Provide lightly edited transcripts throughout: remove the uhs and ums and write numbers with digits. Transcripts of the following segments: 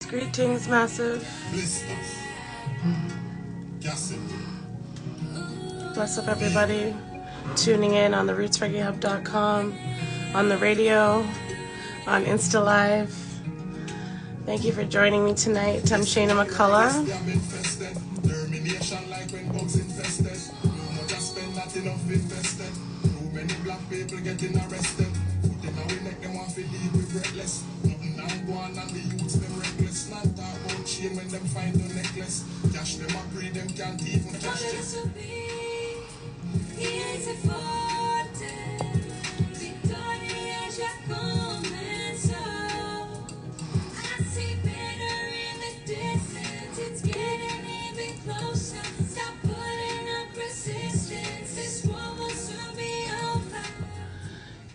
Greetings, Massive. Bless up, everybody. Tuning in on the rootsreggaehub.com, on the radio, on Insta Live. Thank you for joining me tonight. I'm Shayna McCullough. When them find the necklace, cash them up, pray them can't even cash them.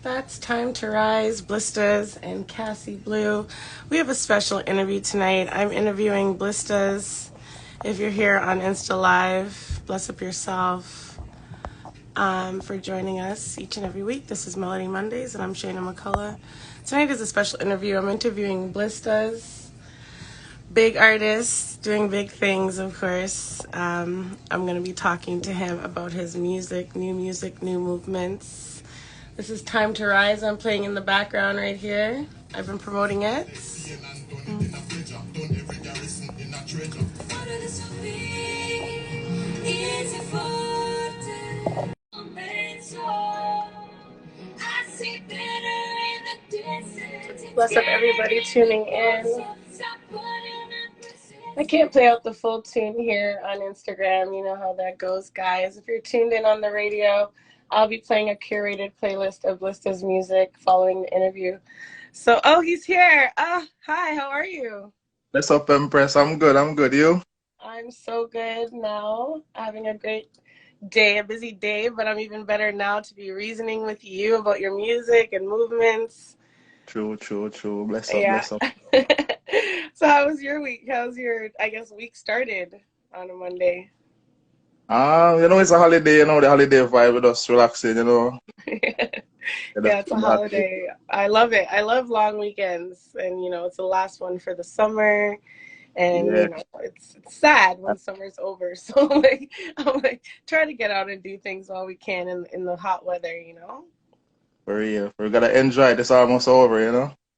That's Time to Rise, Blisters, and Cassie Blue. We have a special interview tonight. I'm interviewing Blisters. If you're here on Insta Live, bless up yourself for joining us each and every week. This is Melody Mondays, and I'm Shayna McCullough. Tonight is a special interview. I'm interviewing Blisters, big artist, doing big things, of course. I'm going to be talking to him about his music, new movements. This is Time to Rise. I'm playing in the background right here. I've been promoting it. Bless up everybody tuning in. I can't play out the full tune here on Instagram. You know how that goes, guys. If you're tuned in on the radio, I'll be playing a curated playlist of Blisters music following the interview. So, oh, he's here. Hi, how are you? What's up, Empress? I'm good. You? I'm so good now. Having a great day, a busy day, but I'm even better now to be reasoning with you about your music and movements. True. Bless up. So how was your week? How's your, week started on a Monday? It's a holiday, the holiday vibe with us relaxing, Yeah, it's a holiday. I love it. I love long weekends, and it's the last one for the summer, and it's sad when summer's over. So I'm try to get out and do things while we can in the hot weather, For real. We gotta enjoy this almost over,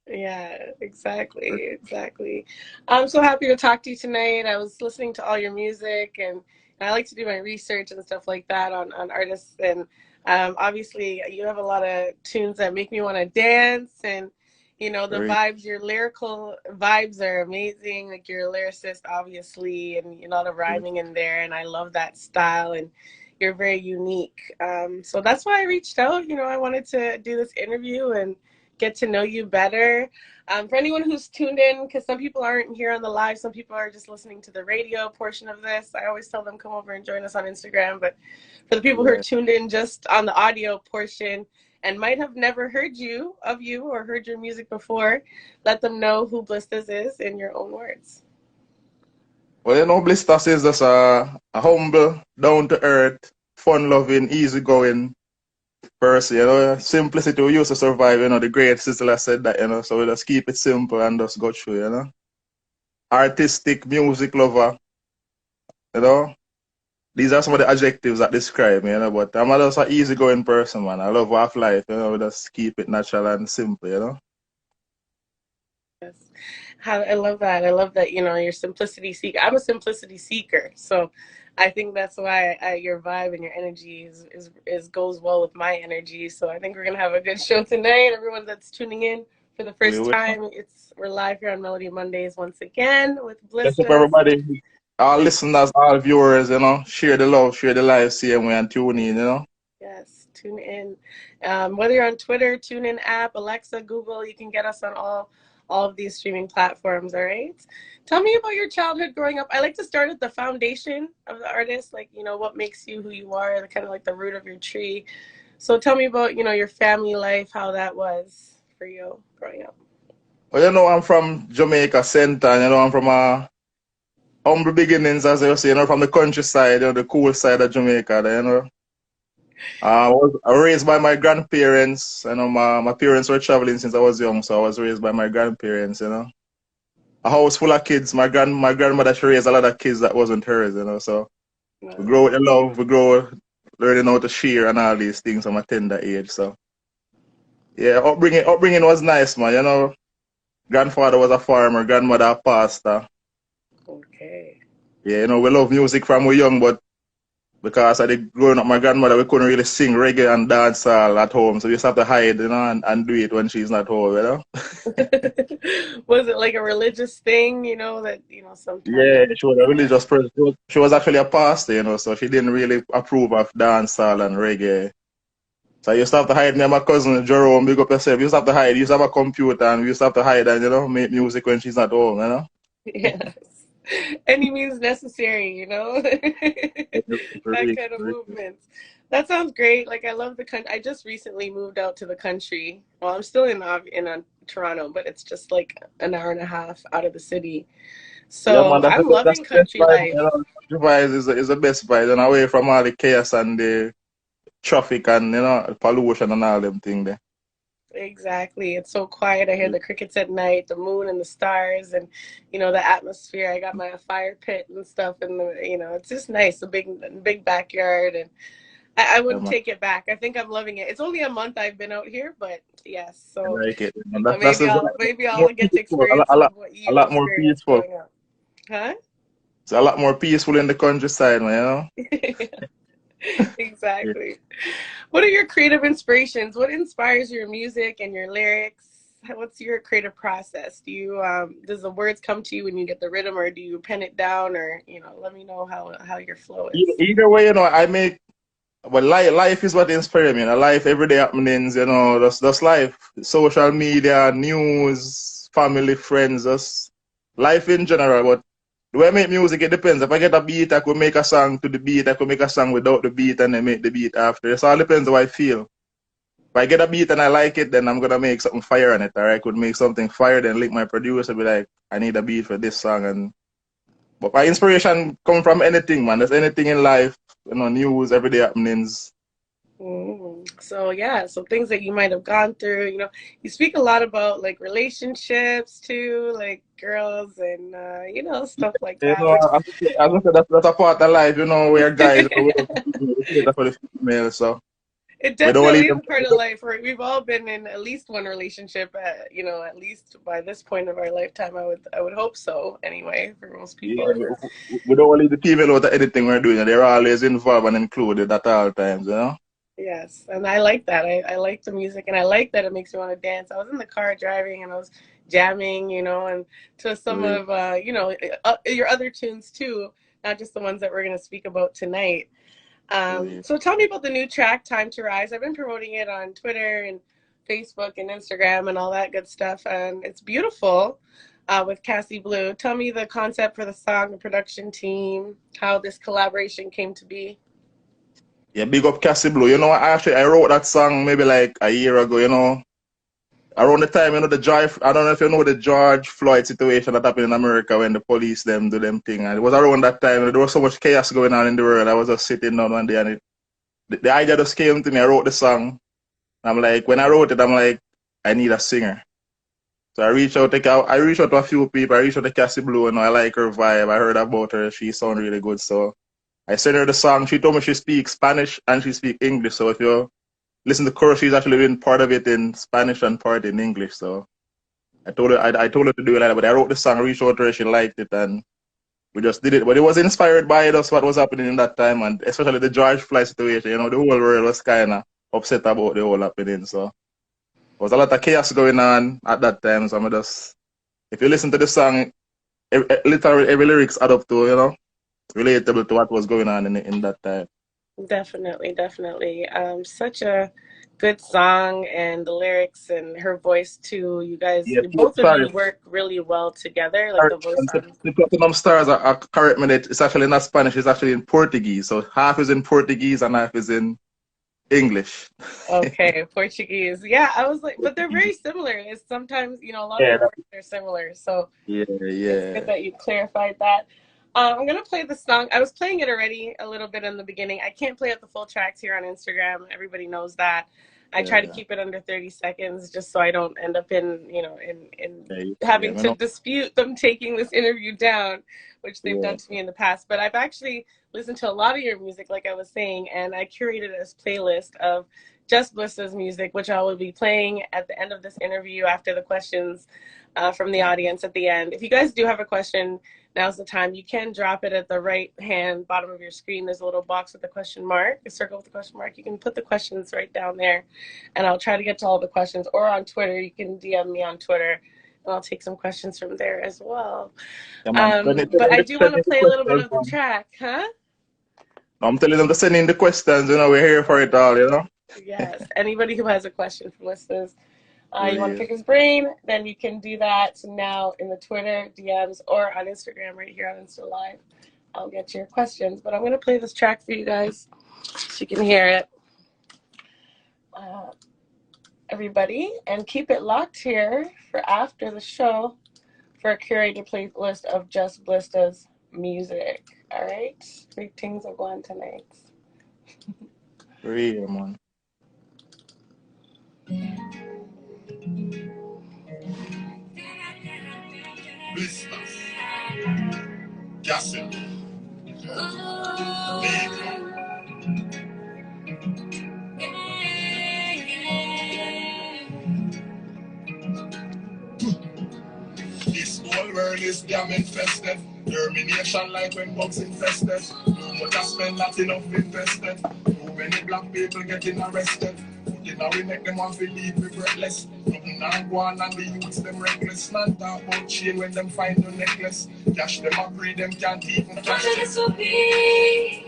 Yeah, exactly. I'm so happy to talk to you tonight. I was listening to all your music, and I like to do my research and stuff like that on artists. And obviously, you have a lot of tunes that make me want to dance. And, the vibes, your lyrical vibes are amazing. Like, you're a lyricist, obviously, and a lot of rhyming in there. And I love that style. And you're very unique. So that's why I reached out. I wanted to do this interview and get to know you better. For anyone who's tuned in, because some people aren't here on the live, some people are just listening to the radio portion of this. I always tell them come over and join us on Instagram. But for the people who are tuned in just on the audio portion and might have never heard of you or heard your music before, let them know who Blisters is in your own words. Well, Blisters is just a humble, down-to-earth, fun-loving, easygoing person, simplicity we used to survive, the great sister said that, so we just keep it simple and just go through, Artistic, music lover, These are some of the adjectives that describe me, but I'm just an easygoing person, man. I love half life, we just keep it natural and simple, Yes. I love that. I love that, you're simplicity seeker. I'm a simplicity seeker, so I think that's why your vibe and your energy is goes well with my energy. So I think we're gonna have a good show tonight. Everyone that's tuning in for the first time, we're live here on Melody Mondays once again with Blisters. Thank you, everybody, all listeners, all viewers, share the love, share the live, same way, and tune in, Yes, tune in. Whether you're on Twitter, TuneIn app, Alexa, Google, you can get us on all of these streaming platforms. All right. Tell me about your childhood growing up. I like to start at the foundation of the artist, like, what makes you who you are, the kind of like the root of your tree. So tell me about, your family life, how that was for you growing up. Well, I'm from Jamaica Center, I'm from humble beginnings, as I say, from the countryside, the cool side of Jamaica, I was raised by my grandparents. My parents were traveling since I was young, so I was raised by my grandparents, a house full of kids. My grandmother, she raised a lot of kids that wasn't hers, you know. So we No. grow with the love, we grow learning how to share and all these things from a tender age. So yeah, upbringing was nice, man. You know, grandfather was a farmer, grandmother a pastor. Okay. Yeah, you know, we love music from we young, but because I did growing up, my grandmother, we couldn't really sing reggae and dancehall at home, so we used to have to hide, you know, and do it when she's not home, you know. Was it like a religious thing, that, sometimes? Yeah, she was a Yeah. religious person. She was actually a pastor, you know, so she didn't really approve of dancehall and reggae. So I used to have to hide me and my cousin Jerome, big up yourself. We used to have to hide. We used to have a computer and we used to have to hide and, you know, make music when she's not home, you know. Yes. Any means necessary, that kind of Really, movement. That sounds great. Like I love the country. I just recently moved out to the country. Well, I'm still in Toronto, but it's just like an hour and a half out of the city. yeah, man, So I'm that's loving the best country vibe, you life. know. Country vibes is the best vibe, and away from all the chaos and the traffic and, you know, pollution and all them things there. Exactly. It's so quiet. I hear Yeah, the crickets at night, the moon and the stars, and the atmosphere. I got my fire pit and stuff, and it's just nice. A big backyard, and I yeah, wouldn't man. take it back. I think I'm loving it. It's only a month I've been out here, but yes. I So like it. And that's maybe the I'll more get to peaceful, experience some of what a you lot more experienced peaceful. growing up. Huh? It's a lot more peaceful in the countryside, man, you know. Exactly. What are your creative inspirations? What inspires your music and your lyrics? What's your creative process? Does the words come to you when you get the rhythm, or do you pen it down, or let me know how your flow is. Either way, you know, I make, but life is what inspires me. You know, life, everyday happenings, you know, that's life. Social media, news, family, friends, just life in general. But the way I make music, it depends. If I get a beat, I could make a song to the beat. I could make a song without the beat and then make the beat after. It all depends how I feel. If I get a beat and I like it, then I'm gonna make something fire on it. Or I could make something fire, then link my producer, be like, I need a beat for this song. And but my inspiration come from anything, man. There's anything in life, you know, news, everyday happenings. So yeah, so things that you might have gone through. You speak a lot about like relationships too, like girls and stuff like You that, know, which as I said, that's a part of life, you know, where guys, you know, we cater for the female, so it we don't leave definitely is them. a part of life. We've all been in at least one relationship, at least by this point of our lifetime. I would hope so. Anyway, for most Yeah, people. we don't leave the female out of anything we're doing. They're always involved and included at all times, you know? Yes, and I like that. I like the music, and I like that it makes me want to dance. I was in the car driving, and I was jamming, and to some Yeah, of your other tunes too, not just the ones that we're going to speak about tonight. yeah. So tell me about the new track, "Time to Rise." I've been promoting it on Twitter and Facebook and Instagram and all that good stuff, and it's beautiful with Cassie Blue. Tell me the concept for the song, the production team, how this collaboration came to be. Yeah, big up Cassie Blue. You know, I wrote that song maybe like a year ago, you know. Around the time, you know, I don't know if you know the George Floyd situation that happened in America when the police them do them thing. And it was around that time, there was so much chaos going on in the world. I was just sitting down one day and the idea just came to me. I wrote the song. I'm like, when I wrote it, I'm like, I need a singer. So I reached out to a few people. I reached out to Cassie Blue, and I like her vibe. I heard about her. She sounded really good. So I sent her the song. She told me she speaks Spanish and she speaks English. So if you listen to the chorus, she's actually doing part of it in Spanish and part in English. So I told her to do it like that. But I wrote the song, reached out to her, she liked it, and we just did it. But it was inspired by just what was happening in that time, and especially the George Floyd situation. You know, the whole world was kind of upset about the whole happening. So there was a lot of chaos going on at that time. So I'm just, if you listen to the song, literally every lyrics add up to, you know, relatable to what was going on in that time. Definitely, definitely. Such a good song, and the lyrics and her voice too. You guys, Yeah, both of sorry. you work really well together. Like the voice on. The Platinum Stars are correct me. It's actually not Spanish. It's actually in Portuguese. So half is in Portuguese and half is in English. Okay, Portuguese. Yeah, I was like, but they're very similar. It's sometimes, a lot of Yeah, the words are similar. So yeah, it's good yeah. that you clarified that. I'm gonna play the song. I was playing it already a little bit in the beginning. I can't play it the full tracks here on Instagram. Everybody knows that. I try to keep it under 30 seconds just so I don't end up in, having you to know? dispute them taking this interview down, which they've Yeah. done to me in the past. But I've actually listened to a lot of your music, like I was saying, and I curated a playlist of just Blista's music, which I will be playing at the end of this interview after the questions from the audience at the end. If you guys do have a question, now's the time. You can drop it at the right hand bottom of your screen. There's a little box with a question mark, a circle with a question mark. You can put the questions right down there, and I'll try to get to all the questions. Or on Twitter, you can DM me on Twitter, and I'll take some questions from there as well. Yeah, man. But I do want to Send in the play a little bit questions, of the man. track, huh? I'm telling them to send in the questions, you know, we're here for it all, you know? Yes. Anybody who has a question for listeners, you want to Real. pick his brain, then you can do that now in the Twitter DMs or on Instagram right here on Insta Live. I'll get your questions. But I'm going to play this track for you guys so you can hear it. Everybody, and keep it locked here for after the show for a curated playlist of just Blista's music. All right? Great things are going tonight. Real, man. Blista. Gassel. This whole world is damn infested. Termination like when bugs infested. No much I spend, not enough invested. Too many black people getting arrested. Putting our neck, them want to leave me breathless. Nothing now go on and the youths them reckless. Not talk about chain when them find no necklace. Cash them up, free them can't even cash them. This will be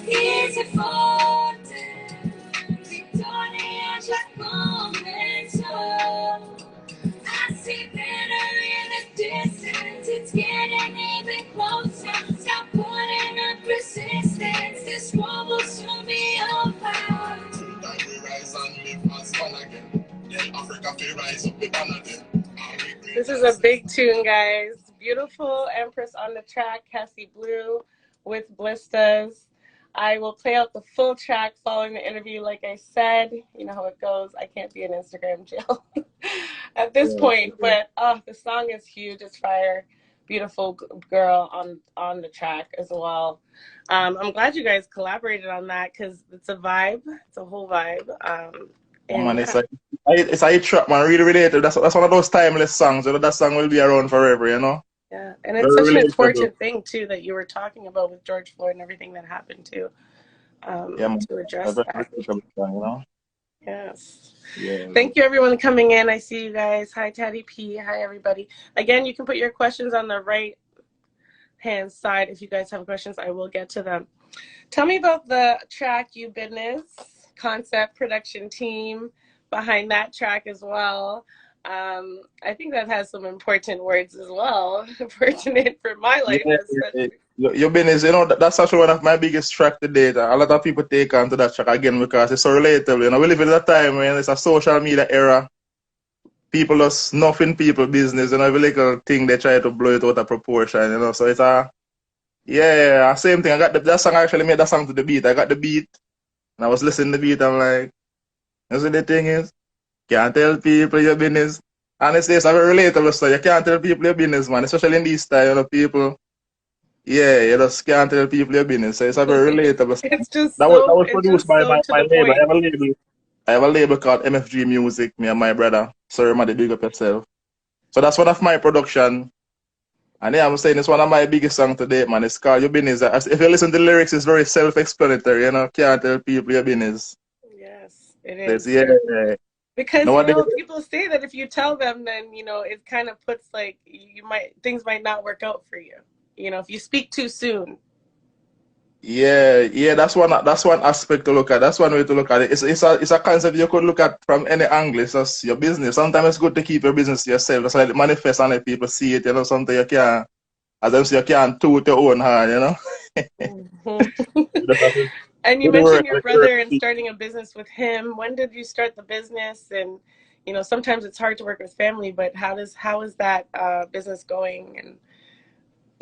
easy for them. Victoria just moments. I see better in the distance. It's getting even closer. Stop putting up resistance. This war will soon be over. Tonight we rise and live as one again. Then Africa will rise up with one again. This is a big tune, guys. Beautiful Empress on the track, Cassie Blue with Blistas. I will play out the full track following the interview. Like I said, you know how it goes. I can't be in Instagram jail at this point, but the song is huge. It's fire. Beautiful girl on the track as well. I'm glad you guys collaborated on that because it's a vibe. It's a whole vibe. Man, it's a hit track, man. Really related. That's one of those timeless songs. You know, that song will be around forever, you know? Yeah, and it's Very such an relatable. important thing too that you were talking about with George Floyd and everything that happened too, Yeah, man. to A address very that. relatable song, you know? Yes. Yeah. Thank you everyone coming in. I see you guys. Hi Teddy P. Hi everybody. Again, you can put your questions on the right hand side. If you guys have questions, I will get to them. Tell me about the track You Binizz, concept production team behind that track as well. I think that has some important words as well, pertinent for my life Yeah, especially. your business, you know, that's actually one of my biggest track to date. A lot of people take on to that track again because it's so relatable. You know, we live in a time when it's a social media era. People just nothing people business, you know, every little thing they try to blow it out of proportion, you know. So it's same thing. I got that song I actually made that song to the beat. I got the beat and I was listening to the beat, I'm like, you see the thing is, can't tell people your business. Honestly, it's a very relatable story. You can't tell people your business, man, especially in this time, you know, people. Yeah, you just can't tell people your business. So it's a very relatable song. That was It's produced just by so my to the label. point. I have a label called MFG Music, me and my brother. Sorry, man, big up yourself. So that's one of my production. And yeah, I'm saying it's one of my biggest songs to date, man. It's called Your Business. If you listen to the lyrics, it's very self-explanatory, you know. Can't tell people your business. Yes, it So it's, is. yeah. Because Nowadays, people say that if you tell them, then it kind of puts like things might not work out for you. If you speak too soon. yeah, that's one aspect to look at. That's one way to look at it. It's a concept you could look at from any angle. It's just your business. Sometimes it's good to keep your business to yourself. That's why it manifests and let people see it. You know, something you can't, as them say, you can't toot your own hand. You know. Mhm. You just have to And you do the work mentioned your and brother and starting a business with him. When did you start the business? And sometimes it's hard to work with family, but how is that business going? And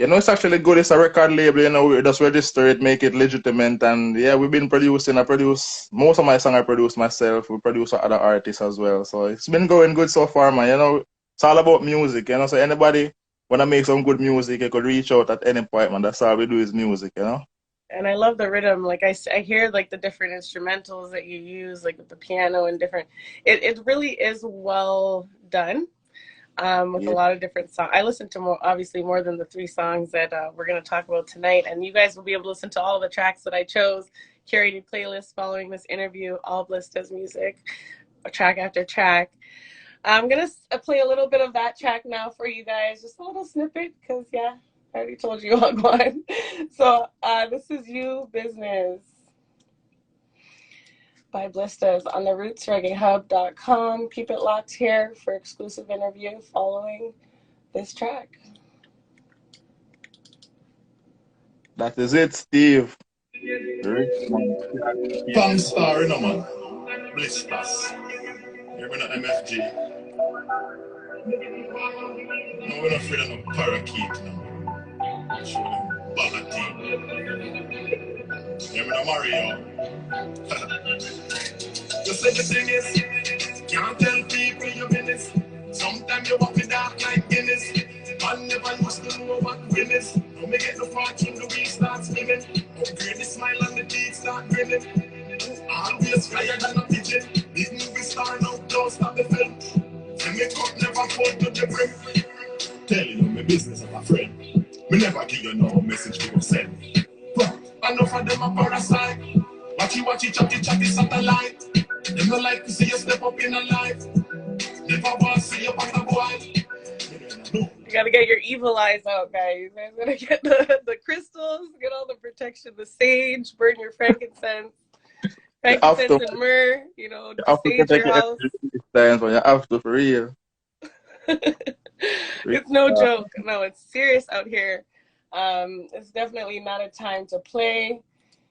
You know, it's actually good. It's a record label, you know, we just register it, make it legitimate. And yeah, we've been producing. I produce most of my song I produce myself. We produce for other artists as well. So it's been going good so far, man. You know, it's all about music, you know. So anybody wanna make some good music, you could reach out at any point, man. That's all we do is music, you know. And I love the rhythm. Like I hear like the different instrumentals that you use, like with the piano and different. It really is well done. With a Yeah. lot of different songs. I listened to more, obviously, more than the 3 songs that we're going to talk about tonight. And you guys will be able to listen to all the tracks that I chose, curated playlist following this interview, all Blista's music, track after track. I'm going to play a little bit of that track now for you guys, just a little snippet, because, yeah, I already told you all one. So this is You Business by Blistas on the rootsreggaehub.com. Keep it locked here for exclusive interview following this track. That is it, Steve. Palm Star, you know, man. Bliss Plus. You're gonna MFG. No, we're not afraid of no parakeet, no. Show them Ballatine. You're gonna Mario. You say the thing is, can't tell people your business. Sometimes you walk the dark like Guinness. Man never used to know what win is. Now me get the fortune, the wheel starts spinning. Upgrade the smile and the teeth start grinning. Always flyer than a pigeon. Big movie star now, don't stop the film. And me cup never fall to the brim. Tell you my business of a friend. Me never give you no message to go send. But enough of them a parasite. Watchy, chatty satellite. Them no like to see you step up in a life. Never want to see you back a boy. You gotta get your evil eyes out, guys. You guys gotta get the crystals, get all the protection, the sage, burn your frankincense and myrrh, you know, you have to sage your protect your house. energy times when you have to, for real. It's no joke. No, it's serious out here. It's definitely not a time to play.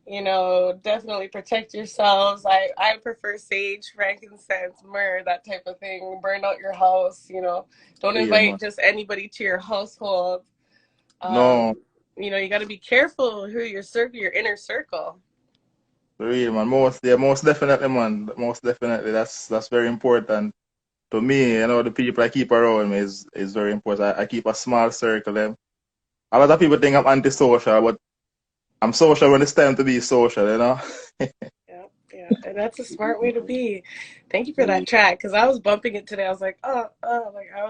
You know, definitely protect yourselves. I prefer sage, frankincense, myrrh, that type of thing. Burn out your house, you know. Don't Yeah, invite man. just anybody to your household. No, You know, you got to be careful who your inner circle. for real, man. Most definitely, man. Most definitely. That's very important to me. You know, the people I keep around me is very important. I keep a small circle. Them. A lot of people think I'm antisocial, but I'm social when it's time to be social. You know. Yeah, and that's a smart way to be. Thank you for that track, because I was bumping it today. I was like, like I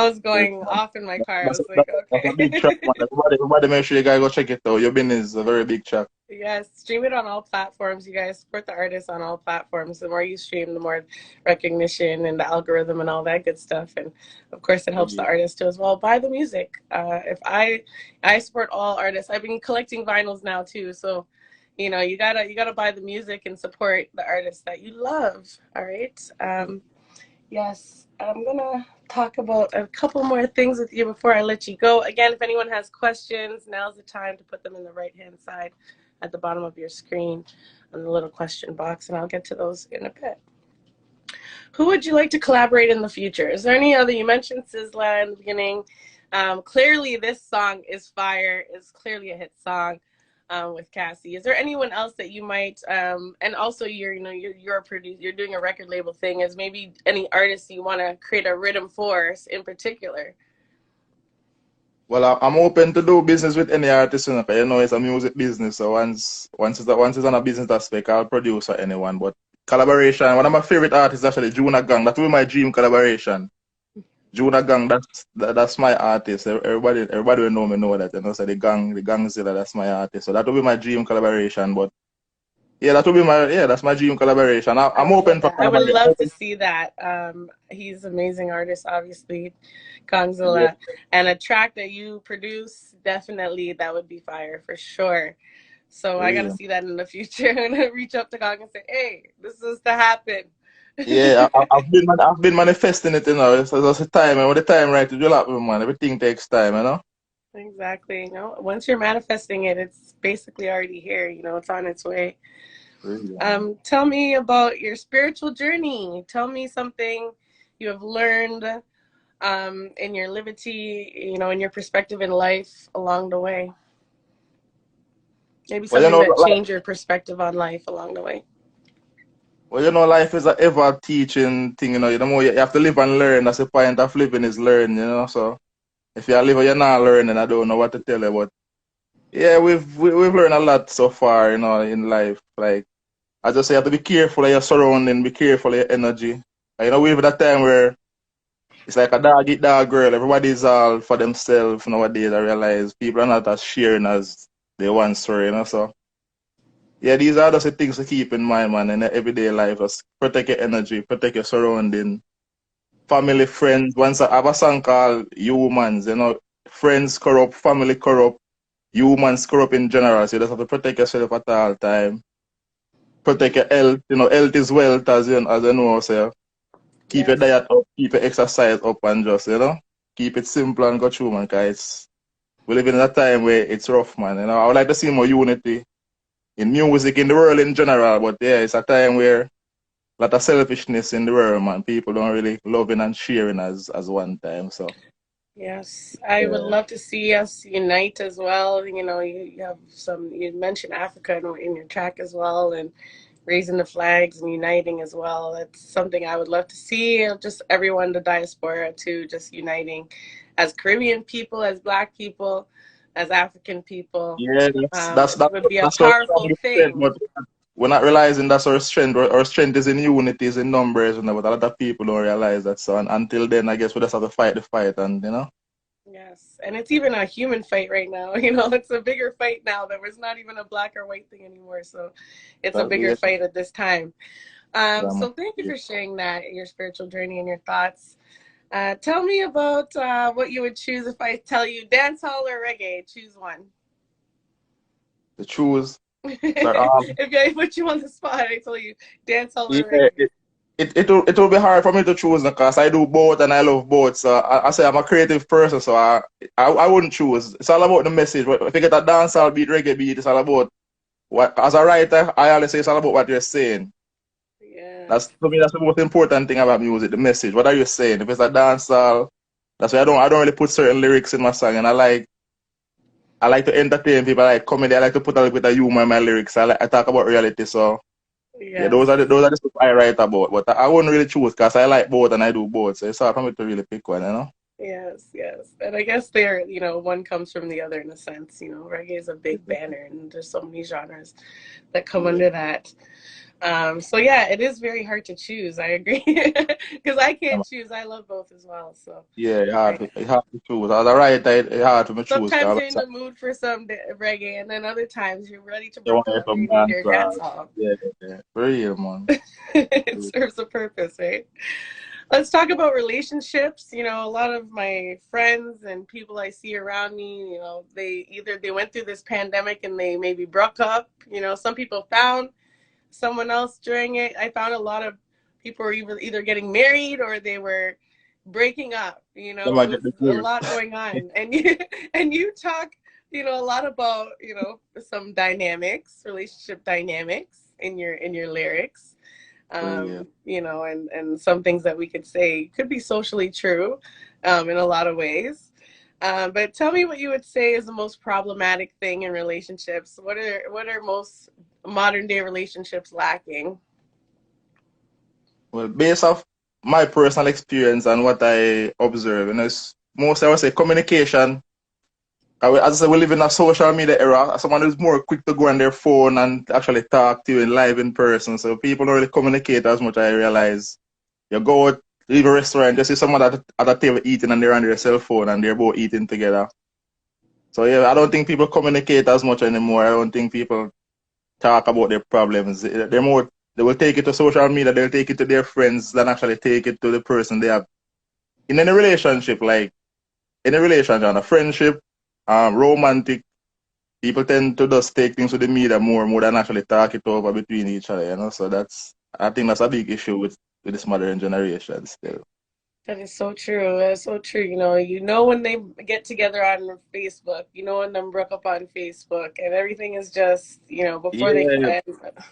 was going off in my car. I was like, That's a big track, man. okay. Everybody make sure you guys go check it out. Your business is a very big track. Yes, stream it on all platforms. You guys support the artists on all platforms. The more you stream, the more recognition and the algorithm and all that good stuff. And of course, it helps the artist too as well. Buy the music. If I support all artists. I've been collecting vinyls now too. So, you know, you gotta buy the music and support the artists that you love. All right. Yes, I'm gonna talk about a couple more things with you before I let you go. Again, if anyone has questions, now's the time to put them in the right-hand side at the bottom of your screen on the little question box, and I'll get to those in a bit. Who would you like to collaborate in the future? Is there any other? You mentioned Sizzla in the beginning. Clearly, this song is fire. It's clearly a hit song with Cassie. Is there anyone else that you might? And also, you're a producer. You're doing a record label thing. Is maybe any artists you want to create a rhythm for in particular? Well, I'm open to do business with any artist, you know, 'cause you know it's a music business. So once it's on a business aspect, I'll produce for anyone. But collaboration, one of my favorite artists is actually Juna Gang. That will be my dream collaboration. Juna Gang, that's my artist. Everybody will know that. You know, so the Gangzilla, that's my artist. So that will be my dream collaboration. But yeah, that's my dream collaboration. I'm open for I would collaboration. love to see that. He's an amazing artist, obviously, Yeah, Kongzilla. And a track that you produce, definitely that would be fire for sure. So I got to really. see that in the future and reach up to Kong and say, hey, this is to happen. Yeah, I've been manifesting it, you know. So there's a time, and when the time right to do that, man, everything takes time, you know. Exactly. You know, once you're manifesting it, it's basically already here. You know, it's on its way. Really. Tell me about your spiritual journey. Tell me something you have learned in your liberty, you know, in your perspective in life along the way? Maybe Well, you something know, that changed your perspective on life along the way. life is a ever teaching thing. You know, the more you have to live and learn. That's the point of living is learn. You know, so if you live and you're not learning, I don't know what to tell you. But yeah, we've learned a lot so far. You know, in life. Like I just say, you have to be careful of your surrounding, be careful of your energy. You know, we live at a time where it's like a dog eat dog girl. Everybody's all for themselves nowadays. I realize people are not as sharing as they once were. You know, so. Yeah, these are just the things to keep in mind, man, in the everyday life. Just protect your energy, protect your surrounding, family, friends. Once I have a song called Humans, you know, friends corrupt, family corrupt, humans corrupt in general. So you just have to protect yourself at all time. Protect your health. You know, health is wealth, as you know. So keep your Yes. diet up, keep your exercise up, and just, keep it simple and go through, man, guys. We live in a time where it's rough, man. You know, I would like to see more unity in music, in the world in general. But yeah, it's a time where a lot of selfishness in the world, man. People don't really loving and sharing as one time. So Yes, I would yeah, love to see us unite as well. You know, you have some, you mentioned Africa in your track as well, and raising the flags and uniting as well. That's something I would love to see. Just everyone, the diaspora too, just uniting as Caribbean people, as Black people, as African people. yeah, It would be a that's our powerful strongest strength. thing. But we're not realizing that's our strength. Our strength is in unity, is in numbers, but a lot of people don't realize that. So until then, I guess we just have to fight the fight, and. Yes, and it's even a human fight right now. You know, it's a bigger fight now. There was not even a black or white thing anymore, so it's a That, bigger yeah, fight at this time. yeah, man. So thank you for sharing that, your spiritual journey and your thoughts. Tell me about what you would choose if I tell you dancehall or reggae. Choose one. The choose. So If I put you on the spot, I tell you dancehall yeah, or reggae. it will be hard for me to choose because I do both and I love both. So I say I'm a creative person, so I wouldn't choose. It's all about the message. If you get a dancehall beat, reggae beat, it's all about what. As a writer, I always say it's all about what you're saying. That's Yes. to me. That's the most important thing about music, the message. What are you saying? If it's a dancehall, that's why I don't really put certain lyrics in my song, and I like to entertain people. I like comedy. I like to put a little bit of humor in my lyrics. I talk about reality. So yeah, those are Yes. the stuff I write about. But I wouldn't really choose because I like both and I do both. So it's hard for me to really pick one. Yes, yes. And I guess they're, you know, one comes from the other in a sense. You know, reggae is a big banner and there's so many genres that come Yeah, under that. So yeah, it is very hard to choose. I agree. Because I can't choose. I love both as well. So yeah, I, it's hard to choose. As a writer, it's hard for me to choose sometimes because you're in the mood for some reggae and then other times you're ready to you want brook to hear up. some You need your dance. dance off. Yeah, yeah, yeah. For real, man. It serves a purpose, right? Let's talk about relationships. You know, a lot of my friends and people I see around me, you know, they went through this pandemic and they maybe broke up. You know, some people found someone else during it. I found a lot of people were either getting married or they were breaking up. You They know, it might get was the a clear. lot going on, and you and you talk, you know, a lot about, you know, some dynamics, relationship dynamics in your lyrics. For real. You know, and some things that we could say could be socially true, in a lot of ways. But tell me what you would say is the most problematic thing in relationships. What are most modern day relationships lacking? Well, based off my personal experience and what I observe, it's most I would say communication. As I say, we live in a social media era. Someone is more quick to go on their phone and actually talk to you in live in person. So people don't really communicate as much. I realize you go out, leave a restaurant, you see someone at a table eating and they're on their cell phone and they're both eating together. So yeah, I don't think people communicate as much anymore. I don't think people talk about their problems. They will take it to social media, they'll take it to their friends than actually take it to the person they have in any relationship, like any relationship, a friendship, romantic. People tend to just take things to the media more than actually talk it over between each other. So I think that's a big issue with this modern generation still. That is so true. That's so true. You know when they get together on Facebook. You know when them broke up on Facebook, and everything is just, before they Yeah, can.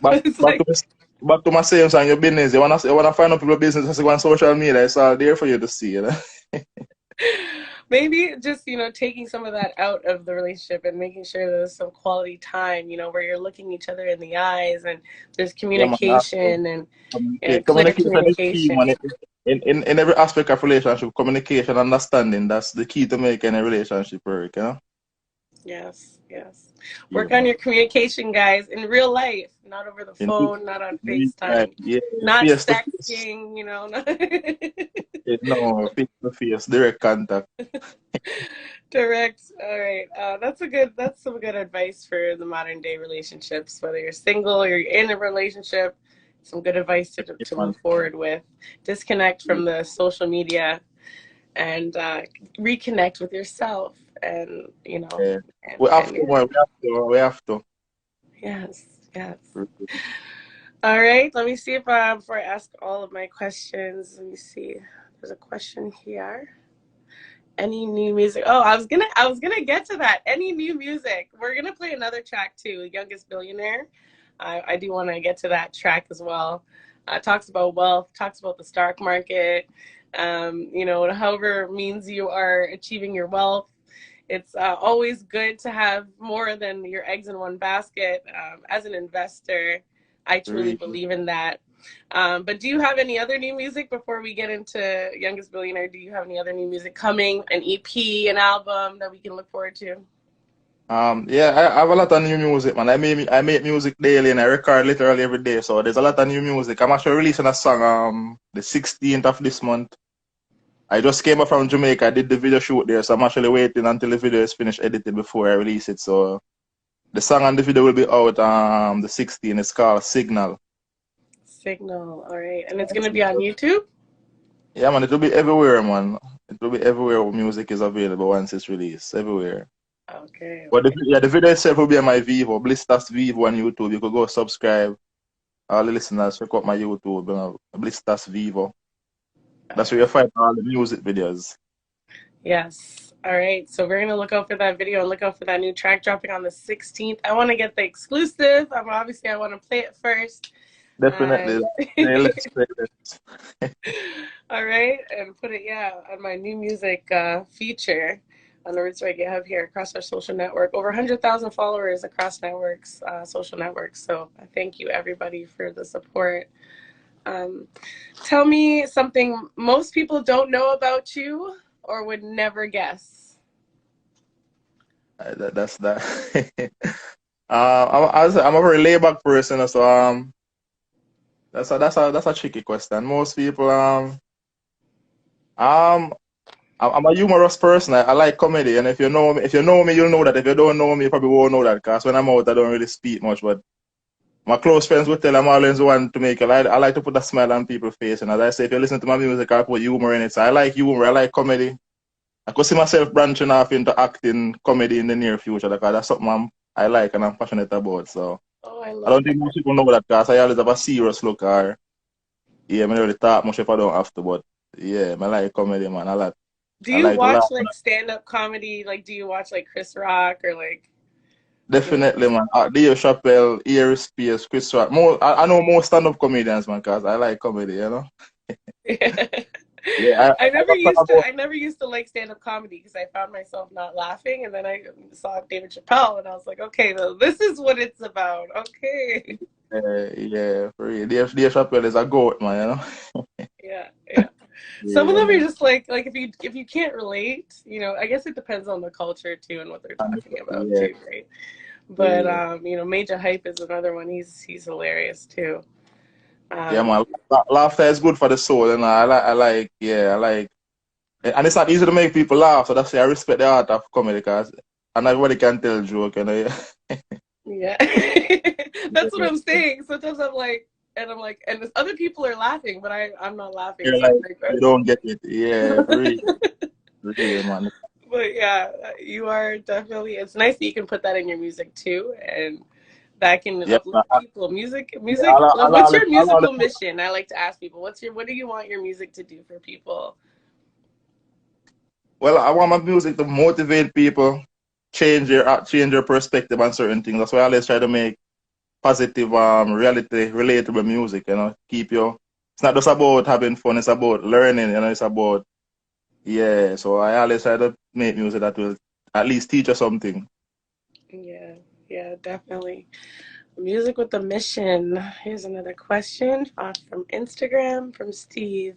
back It's back to like, this. back to my same song, your business. You wanna find out people business on social media. It's all there for you to see, you know. Maybe just, taking some of that out of the relationship and making sure there's some quality time, where you're looking each other in the eyes and there's Yeah, man. Have to communication and communicate. clear Communication is key, communication. man. In every aspect of relationship, communication, understanding, that's the key to make any relationship work, you know. Yes, yes. Yeah, Work on man. your communication, guys, in real life, not over the In phone, not on real life, FaceTime, yeah, not face to face. sexting, Yeah, no, face to face, direct contact. Direct. All right. That's some good advice for the modern day relationships, whether you're single or you're in a relationship. Some good advice Yeah, to man. move forward with. Disconnect from the social media and reconnect with yourself and, Yeah. and, We have and to, yeah. man. We have to. Yes, yes. All right. Let me see if before I ask all of my questions, let me see. There's a question here. Any new music? Oh, I was gonna get to that. Any new music? We're gonna play another track too. Youngest Billionaire. I do want to get to that track as well. Talks about wealth. Talks about the stock market. However means you are achieving your wealth. It's always good to have more than your eggs in one basket. As an investor, I truly Really. believe in that. But do you have any other new music before we get into Youngest Billionaire? Do you have any other new music coming? An EP, an album that we can look forward to? Yeah, I have a lot of new music, man. I make music daily and I record literally every day. So there's a lot of new music. I'm actually releasing a song the 16th of this month. I just came up from Jamaica. I did the video shoot there, so I'm actually waiting until the video is finished edited before I release it. So the song and the video will be out the 16th. It's called Signal. Signal. All right. And it's going to be on YouTube? Yeah, man, it will be everywhere, man. It will be everywhere where music is available once it's released. Everywhere. Okay. But Okay. the video itself will be on my Vivo, Blisters Vivo on YouTube. You could go subscribe. All the listeners, check out my YouTube, Blisters Vivo. All That's where you right. find all the music videos. Yes. All right. So we're going to look out for that video and look out for that new track dropping on the 16th. I want to get the exclusive. Obviously, I want to play it first. Definitely. And Playlist. all right, and put it on my new music feature on the Roots Reggae Hub here across our social network. Over 100,000 followers across networks, social networks. So I thank you everybody for the support. Um, Tell me something most people don't know about you or would never guess. That's that. I'm a very laid back person, so that's a tricky question. Most people um I'm a humorous person. I like comedy, and if you know me, you'll know that. If you don't know me, you probably won't know that. Because when I'm out, I don't really speak much. But my close friends would tell I'm always one to make it. I like to put a smile on people's face. And as I say, if you listen to my music, I put humor in it. So I like humor. I like comedy. I could see myself branching off into acting, comedy in the near future. Because that's something I like and I'm passionate about. So Oh, I I love don't think that. most people know that because I always have a serious look. Or yeah, I don't really talk much if I don't have to. But yeah, I like comedy, man. Do I you like to laugh. watch like stand-up comedy? Like, do you watch like Chris Rock or like, Definitely, man. Dave Chappelle, Ear Spears, Chris Rock. I know more stand-up comedians, man, because I like comedy, you know? Yeah, I I never got used to. about, I never used to like stand up comedy because I found myself not laughing, and then I saw David Chappelle, and I was like, okay, though, this is what it's about. Okay. yeah, for real. Dave Chappelle is a goat, man, you know? Yeah, yeah. Some of Yeah, them are man. just like if you can't relate, I guess it depends on the culture too and what they're talking about Yeah, too, right? But yeah. Major Hype is another one. He's hilarious too. Yeah, Um, man. Laughter is good for the soul, you know? I like. And it's not easy to make people laugh, so that's why I respect the art of comedy, because and everybody can tell a joke, you know? Yeah. That's what I'm saying. Sometimes I'm like, and other people are laughing, but I'm not laughing. You're So like, I'm like, you don't get it. Yeah, for real, man. but yeah, you are definitely. It's nice that you can put that in your music too, and that can Yeah, uplift people. yeah, Music. What's your I'll musical mission? I like to ask people, what do you want your music to do for people? Well, I want my music to motivate people, change their perspective on certain things. That's why I always try to make positive, reality, relatable music, you know, keep you, it's not just about having fun, it's about learning, you know, it's about, yeah, so I always try to make music that will at least teach you something. Yeah, yeah, definitely. Music with a mission. Here's another question from Instagram from Steve.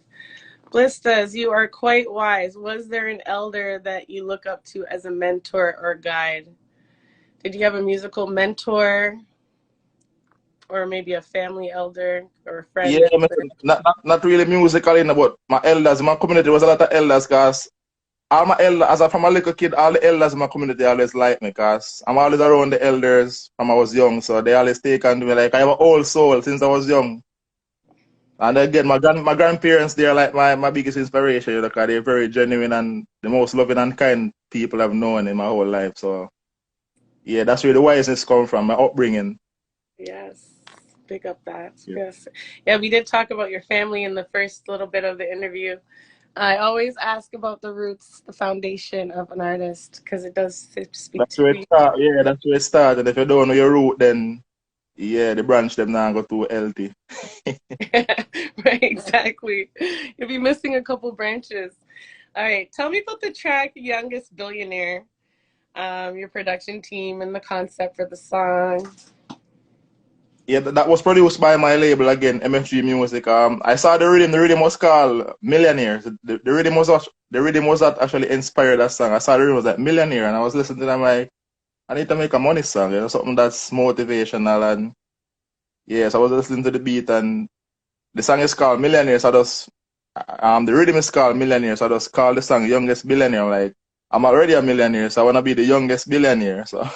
Blistas, you are quite wise. Was there an elder that you look up to as a mentor or guide? Did you have a musical mentor or maybe a family elder or a Yeah, friend? man, not really musical, but my elders, my community was a lot of elders, because all my elders, as from a little kid, all the elders in my community always like me, because I'm always around the elders from I was young, so they always take on me like I have an old soul since I was young. And again, my grandparents, they're like my biggest inspiration, you know, because they're very genuine and the most loving and kind people I've known in my whole life. So yeah, that's where the wiseness come from, my upbringing. Yes, pick up that. Yeah. Yes. Yeah, we did talk about your family in the first little bit of the interview. I always ask about the roots, the foundation of an artist, because it does speak That's to where who it you start. Yeah, that's where it started. And if you don't know your root, then yeah, the branch them now go too healthy. Right, exactly. You'll be missing a couple branches. All right, tell me about the track Youngest Billionaire, your production team and the concept for the song. Yeah, that was produced by my label again, MFG Music. I saw the rhythm. The rhythm was called Millionaire. The rhythm was the rhythm was that actually inspired that song. I saw the rhythm was like Millionaire, and I was listening to them like I need to make a money song, you know, something that's motivational. And yes, I was listening to the beat, and the song is called Millionaire. So I just the rhythm is called Millionaire. So I just call the song Youngest Billionaire. I'm like, I'm already a millionaire, so I wanna be the youngest billionaire. So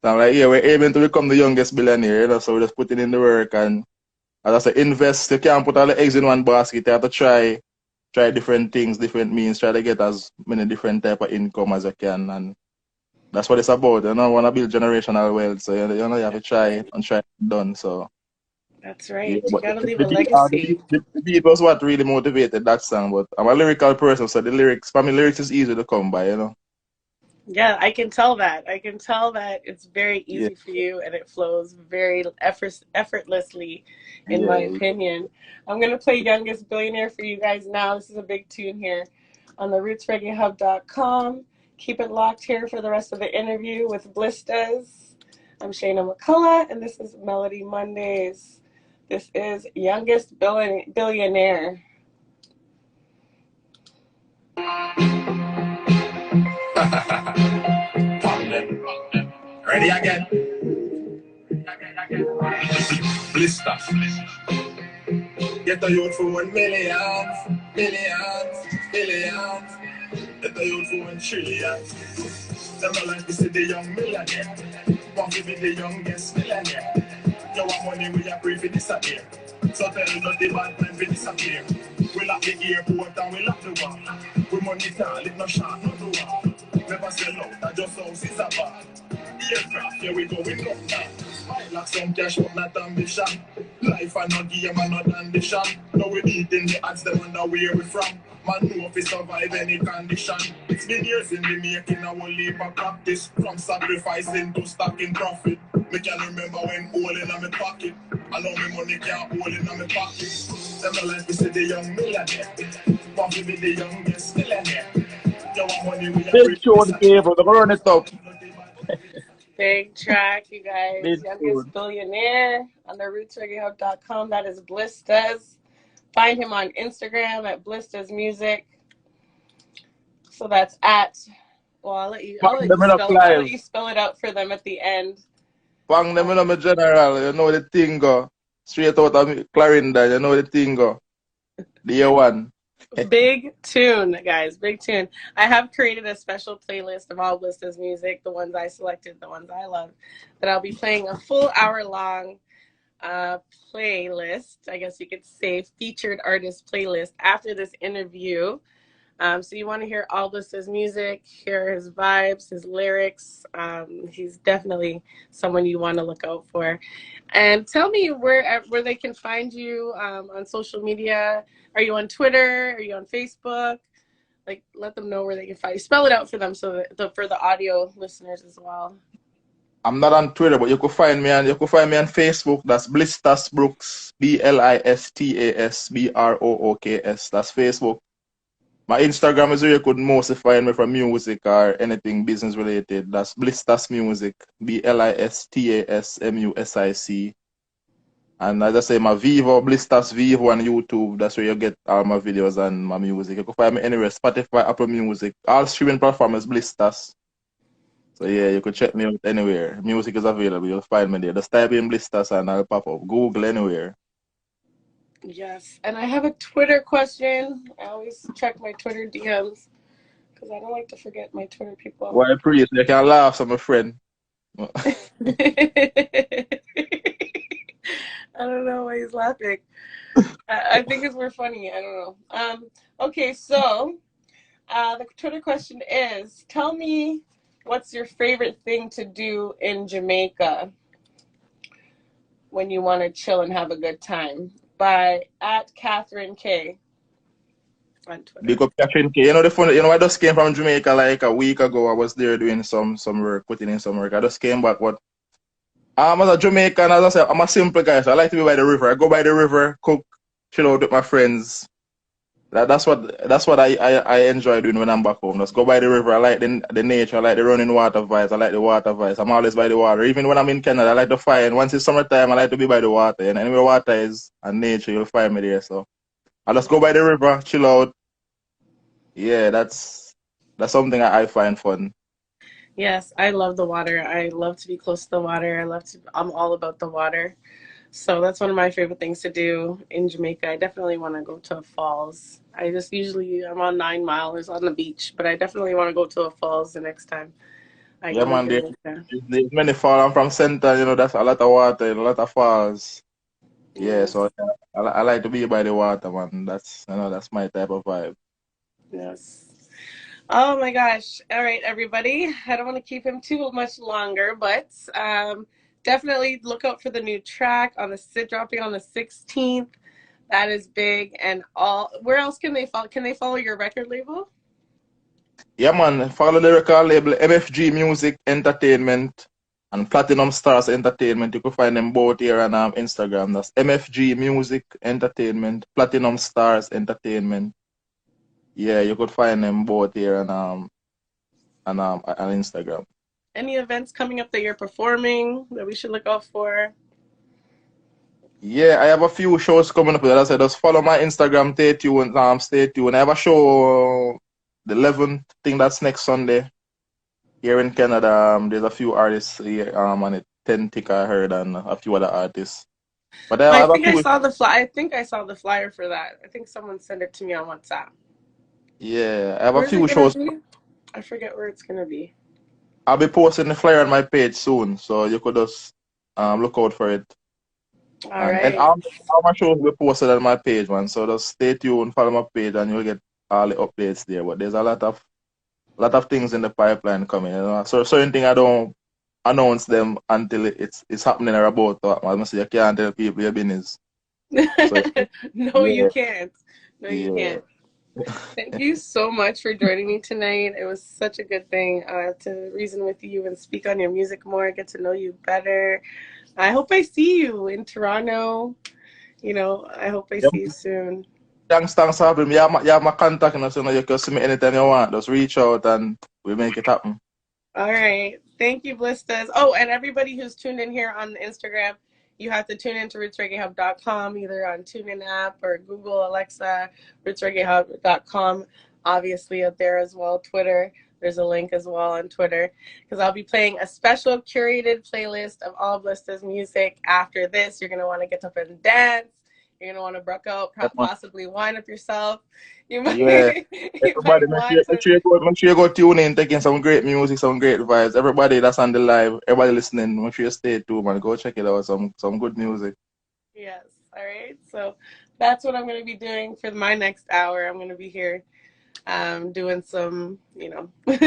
So I'm like, yeah, we're aiming to become the youngest billionaire, you know, so we're just putting in the work. And as I say, invest. You can't put all the eggs in one basket. You have to try different things, different means, try to get as many different type of income as you can. And that's what it's about. You know, I want to build generational wealth. So, you know, you have to That's try right. and try it done. So, That's yeah, right. You but got to leave the a beat, legacy. the beat was what really motivated that song. But I'm a lyrical person, so the lyrics, for me, lyrics is easy to come by, you know. Yeah, I can tell that. I can tell that it's very Yeah, easy for you and it flows very effortlessly, in my yeah. opinion. I'm going to play Youngest Billionaire for you guys now. This is a big tune here on the rootsreggaehub.com. Keep it locked here for the rest of the interview with Blistas. I'm Shayna McCullough, and this is Melody Mondays. This is Youngest Billionaire. Ready again. Blisters. Get the youth for 1 million, millions, billions. Get the youth for 1 trillion. Them no like to see the young millionaire. Want to be the youngest millionaire. You want money, we are free for disappear. So tell us the bad man we disappear. We lock the airport and we lock the wall. We money tall, it no shot, no door. Never sell out, I just house is a bar. Aircraft, here we go, we go now. I like some cash, but not ambition. Life and no game and not ambition. Now we eating the ads, them wonder where we from. Man know if we survive any condition. It's been years in the making, I will leave a practice. From sacrificing to stacking profit. Me can remember when all in my pocket. I know me money can't hold in my pocket. Them no like we say the young millionaire. Want to be the youngest millionaire. You want money, we are Big free to tune, disappear. Gabriel. Run it up. Big track, you guys. Big Youngest tune. Billionaire on the rootsreggaehub.com. That is Blistas. Find him on Instagram at Blistas Music. So that's at, well, Bang them in a I'll let live. you spell it out for them at the end. Bang them in a general. You know the thing go. Straight out of Clarendon. You know the thing go. The year one. Big tune, guys. Big tune. I have created a special playlist of all Blistas music, the ones I selected, the ones I love, that I'll be playing a full hour long playlist, I guess you could say, featured artist playlist after this interview. So you want to hear Aldous' music, hear his vibes, his lyrics. He's definitely someone you want to look out for. And tell me where they can find you on social media. Are you on Twitter? Are you on Facebook? Like, let them know where they can find you. Spell it out for them so that for the audio listeners as well. I'm not on Twitter, but you could find me on Facebook. That's Blistas Brooks, BLISTASBROOKS. That's Facebook. My Instagram is where you could mostly find me from music or anything business related. That's Blistas Music, BLISTASMUSIC. And as I say, my Vivo, Blistas Vivo on YouTube. That's where you get all my videos and my music. You can find me anywhere, Spotify, Apple Music. All streaming platforms, Blistas. So yeah, you could check me out anywhere. Music is available. You'll find me there. Just type in Blisters and I'll pop up. Google anywhere. Yes, and I have a Twitter question. I always check my Twitter DMs because I don't like to forget my Twitter people. Why please? You can laugh, so my friend. I don't know why he's laughing. I think it's more funny. I don't know. Okay, so the Twitter question is: tell me what's your favorite thing to do in Jamaica when you want to chill and have a good time? By @Catherine K on Twitter. Big up Catherine K. You know the fun. You know I just came from Jamaica like a week ago. I was there doing some work, putting in some work. I just came back. But I'm as a Jamaican, as I said, I'm a simple guy. So I like to be by the river. I go by the river, cook, chill out with my friends. That's what I enjoy doing when I'm back home. Just go by the river. I like the nature. I like the running water vibes. I like the water vibes. I'm always by the water. Even when I'm in Canada, I like to find. Once it's summertime, I like to be by the water. And anywhere water is and nature, you'll find me there. So I just go by the river, chill out. Yeah, that's something I find fun. Yes, I love the water. I love to be close to the water. I'm all about the water. So that's one of my favorite things to do in Jamaica. I definitely want to go to falls. I'm on 9 miles on the beach, but I definitely want to go to a falls the next time I Yeah, go to man. Jamaica. There's many falls. I'm from Center. You know, that's a lot of water, a lot of falls. Yeah, Yes, so I like to be by the water, man. That's my type of vibe. yes. Oh my gosh. All right, everybody. I don't want to keep him too much longer, but definitely look out for the new track dropping on the 16th. That is big. And where else can they follow? Can they follow your record label? Yeah, man. Follow the record label MFG Music Entertainment and Platinum Stars Entertainment. You can find them both here on Instagram. That's MFG Music Entertainment, Platinum Stars Entertainment. Yeah, you could find them both here on Instagram. Any events coming up that you're performing that we should look out for? Yeah, I have a few shows coming up. As I said, just follow my Instagram. Stay tuned. Stay tuned. I have a show the 11th. I think that's next Sunday here in Canada. There's a few artists here. On it 10 tick I heard and a few other artists. But I I have a think I few. saw the fly. I think I saw the flyer for that. I think someone sent it to me on WhatsApp. Yeah, I have a Where's it few gonna shows. be? I forget where it's gonna be. I'll be posting the flyer on my page soon, so you could just look out for it. All And right. all my shows will be posted on my page, man. So just stay tuned, follow my page, and you'll get all the updates there. But there's a lot of things in the pipeline coming. You know? So certain thing I don't announce them until it's happening or about to happen. I must say you can't tell people your business. So No, you yeah, can't. No, you yeah. can't. Thank you so much for joining me tonight. It was such a good thing to reason with you and speak on your music more, get to know you better. I hope I see you in Toronto. I hope I see you soon. Thanks for having me. You have my contact, so you can see me anytime you want. Just reach out and we make it happen. All right. Thank you, Blistas. Oh, and everybody who's tuned in here on Instagram, you have to tune in to rootsreggaehub.com, either on TuneIn app or Google, Alexa, rootsreggaehub.com, obviously up there as well. Twitter, there's a link as well on Twitter, because I'll be playing a special curated playlist of all Blista's music. After this, you're going to want to get up and dance. You're going to want to brook out, possibly wind up yourself. You might, Yeah. you Everybody, might want to. make sure you go tune in, taking some great music, some great vibes. Everybody that's on the live, everybody listening, make sure you stay tuned, man. Go check it out. Some good music. Yes. All right. So that's what I'm going to be doing for my next hour. I'm going to be here doing some, Yeah, doing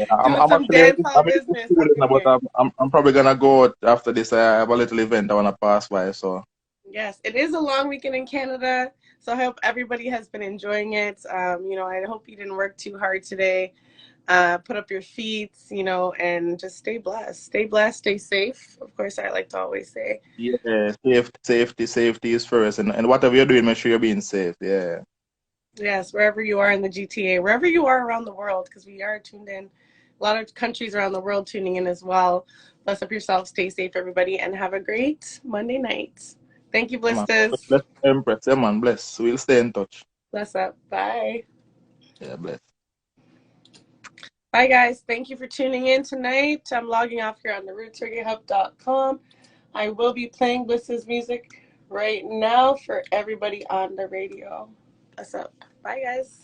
I'm some actually dance hall I'm in business school, up in but here. I'm probably gonna go out after this. I have a little event I wanna pass by. So Yes, it is a long weekend in Canada. So I hope everybody has been enjoying it. I hope you didn't work too hard today. Put up your feet, you know, and just stay blessed. Stay blessed, stay safe. Of course, I like to always say. Yeah, safety is first. And whatever you're doing, make sure you're being safe. Yeah. Yes, wherever you are in the GTA, wherever you are around the world, because we are tuned in. A lot of countries around the world tuning in as well. Bless up yourself, stay safe, everybody, and have a great Monday night. Thank you, Yeah, man. Blisters. Bless Empress. Yeah, man. Bless. We'll stay in touch. Bless up. Bye. Yeah, bless. Bye, guys. Thank you for tuning in tonight. I'm logging off here on the rootsreggaehub.com. I will be playing Bliss's music right now for everybody on the radio. Bless up. Bye, guys.